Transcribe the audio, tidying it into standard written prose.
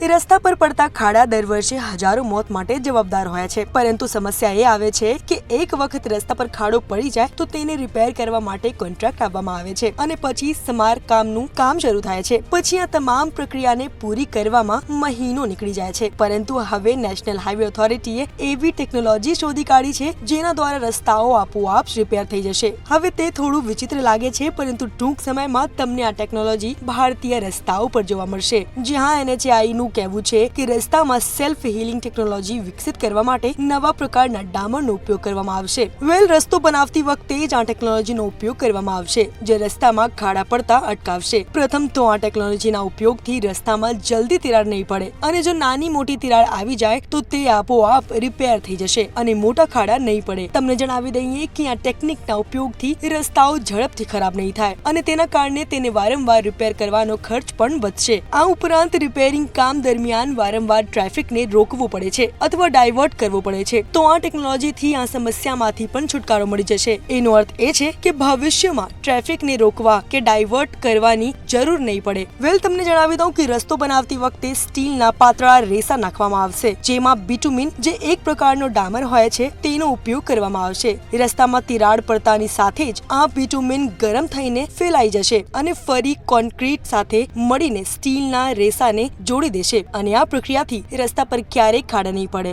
રસ્તા પર પડતા ખાડા દર વર્ષે હજારો મોત માટે જવાબદાર હોય છે, પરંતુ સમસ્યા એ આવે છે કે એક વખત રસ્તા પર ખાડો પડી જાય તો તેને રિપેર કરવા માટે કોન્ટ્રાક્ટ આપવામાં આવે છે અને પછી સમારકામનું કામ શરૂ થાય છે. પછી આ તમામ પ્રક્રિયાને પૂરી કરવામાં મહિનો નીકળી જાય છે. પરંતુ હવે નેશનલ હાઈવે ઓથોરિટીએ એવી ટેકનોલોજી શોધી કાઢી છે જેના દ્વારા રસ્તાઓ આપોઆપ રિપેર થઈ જશે. હવે તે થોડું વિચિત્ર લાગે છે, પરંતુ ટૂંક સમયમાં તમને આ ટેકનોલોજી ભારતીય રસ્તાઓ પર જોવા મળશે, જ્યાં NHAI નું કહેવું છે કે રસ્તામાં સેલ્ફ હીલિંગ ટેકનોલોજી વિકસિત કરવા માટે નવા પ્રકારના ડામરનો ઉપયોગ કરવામાં આવશે. રસ્તો બનાવતી વખતે જ આ ટેકનોલોજીનો ઉપયોગ કરવામાં આવશે, જે રસ્તામાં ખાડા પડતા અટકાવશે. પ્રથમ તો આ ટેકનોલોજીના ઉપયોગથી રસ્તામાં જલ્દી તિરાડ નહીં પડે, અને જો નાની મોટી તિરાડ આવી જાય તો તે આપોઆપ રિપેર થઈ જશે અને મોટા ખાડા નહીં પડે. તમને જણાવી દઈએ કે આ ટેકનિકના ઉપયોગથી રસ્તાઓ ઝડપથી ખરાબ નહીં થાય અને તેના કારણે તેને વારંવાર રિપેર કરવાનો ખર્ચ પણ વધશે. આ ઉપરાંત રિપેરિંગ કામ દરમિયાન વારંવાર ટ્રાફિકને રોકવું પડે છે અથવા ડાયવર્ટ કરવું પડે છે, તો આ ટેકનોલોજીથી આ સમસ્યામાંથી પણ છુટકારો મળી જશે. એનો અર્થ એ છે કે ભવિષ્યમાં ટ્રાફિકને રોકવા કે ડાયવર્ટ કરવાની જરૂર નહીં પડે. તમને જણાવી દઉં કે રસ્તો બનાવતી વખતે સ્ટીલના પાતળા રેસા નાખવામાં આવશે, જેમાં બિટુમિન, જે એક પ્રકારનો ડામર હોય છે, તેનો ઉપયોગ કરવામાં આવશે. રસ્તામાં તિરાડ પડતાની સાથે જ આ બિટુમિન ગરમ થઈને ફેલાઈ જશે અને ફરી કોન્ક્રીટ સાથે મળીને સ્ટીલના રેસાને જોડી દેશે, અને આ પ્રક્રિયાથી રસ્તા પર ક્યારેય ખાડા નહીં પડે.